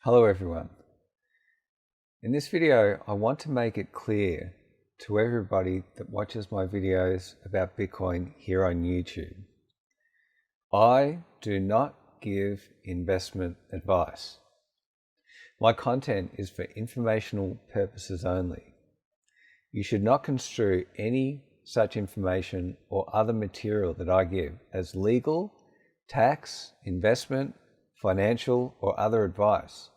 Hello everyone. In this video, I want to make it clear to everybody that watches my videos about Bitcoin here on YouTube. I do not give investment advice. My content is for informational purposes only. You should not construe any such information or other material that I give as legal, tax, investment, financial, or other advice.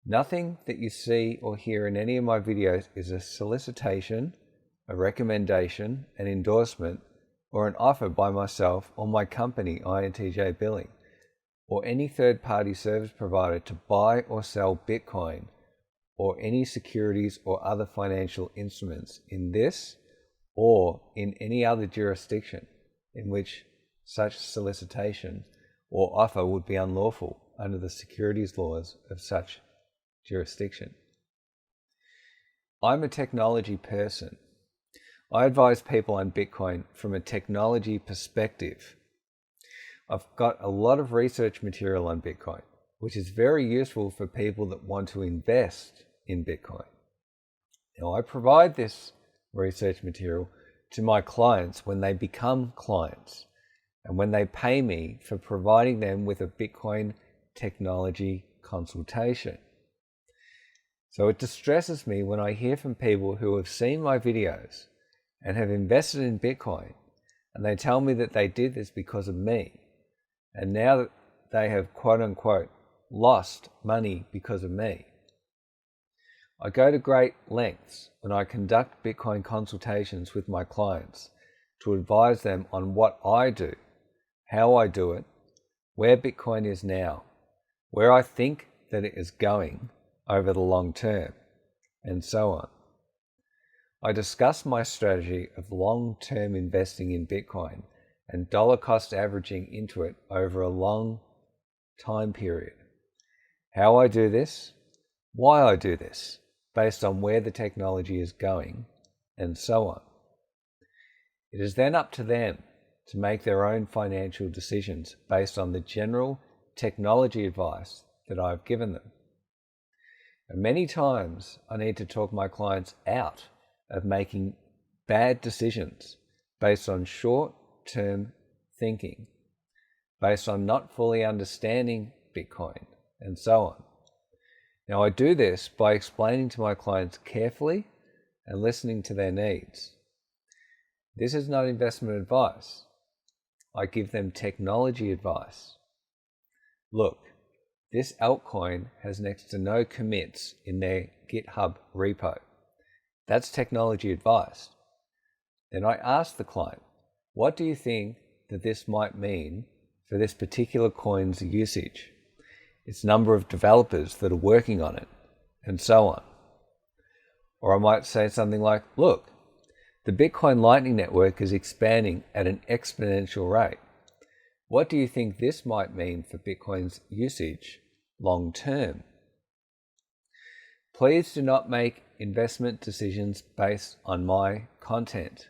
Nothing that you see or hear in any of my videos is a solicitation, a recommendation, an endorsement, or an offer by myself or my company, INTJ Billing, or any third-party service provider to buy or sell Bitcoin or any securities or other financial instruments in this or in any other jurisdiction in which such solicitation or offer would be unlawful under the securities laws of such jurisdiction. I'm a technology person. I advise people on Bitcoin from a technology perspective. I've got a lot of research material on Bitcoin, which is very useful for people that want to invest in Bitcoin. Now, I provide this research material to my clients when they become clients and when they pay me for providing them with a Bitcoin technology consultation. So it distresses me when I hear from people who have seen my videos and have invested in Bitcoin, and they tell me that they did this because of me, and now that they have quote unquote lost money because of me. I go to great lengths when I conduct Bitcoin consultations with my clients to advise them on what I do, how I do it, where Bitcoin is now, where I think that it is going over the long term, and so on. I discuss my strategy of long-term investing in Bitcoin and dollar cost averaging into it over a long time period. How I do this, why I do this, based on where the technology is going, and so on. It is then up to them to make their own financial decisions based on the general technology advice that I've given them. And many times I need to talk my clients out of making bad decisions based on short-term thinking, based on not fully understanding Bitcoin, and so on. Now, I do this by explaining to my clients carefully and listening to their needs. This is not investment advice. I give them technology advice. Look, this altcoin has next to no commits in their GitHub repo. That's technology advice. Then I ask the client, what do you think that this might mean for this particular coin's usage, its number of developers that are working on it, and so on? Or I might say something like, look, the Bitcoin Lightning Network is expanding at an exponential rate. What do you think this might mean for Bitcoin's usage long term? Please do not make investment decisions based on my content.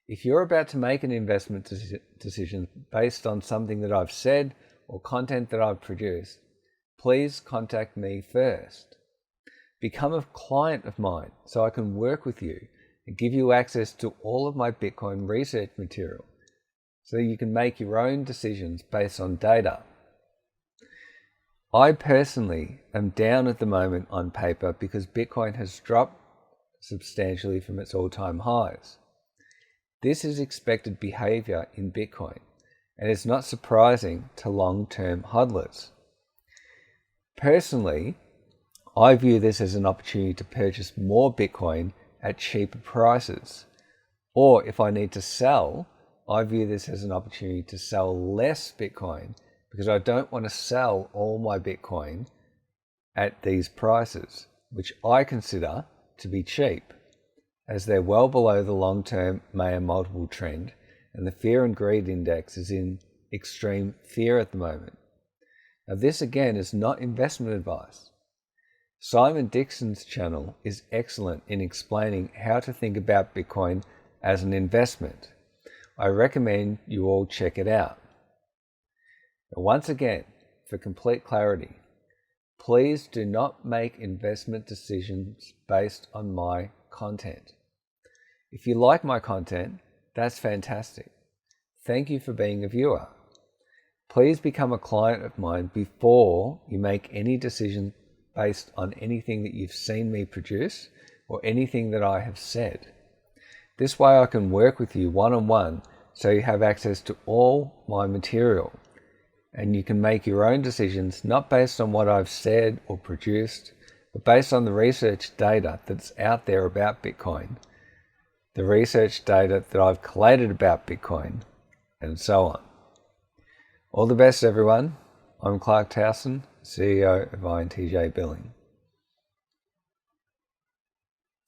If you're about to make an investment decision based on something that I've said or content that I've produced, please contact me first. Become a client of mine so I can work with you and give you access to all of my Bitcoin research material, so you can make your own decisions based on data. I personally am down at the moment on paper because Bitcoin has dropped substantially from its all-time highs. This is expected behavior in Bitcoin, and it's not surprising to long-term hodlers. Personally, I view this as an opportunity to purchase more Bitcoin at cheaper prices, or if I need to sell, I view this as an opportunity to sell less Bitcoin because I don't want to sell all my Bitcoin at these prices, which I consider to be cheap, as they're well below the long-term Mayer multiple trend, and the fear and greed index is in extreme fear at the moment. Now, this again is not investment advice. Simon Dixon's channel is excellent in explaining how to think about Bitcoin as an investment. I recommend you all check it out. Now, once again, for complete clarity, Please do not make investment decisions based on my content. If you like my content, that's fantastic. Thank you for being a viewer. Please become a client of mine before you make any decision based on anything that you've seen me produce or anything that I have said. This way I can work with you one-on-one so you have access to all my material and you can make your own decisions not based on what I've said or produced, but based on the research data that's out there about Bitcoin, the research data that I've collated about Bitcoin, and so on. All the best, everyone. I'm Clark Towson, CEO of INTJ Billing.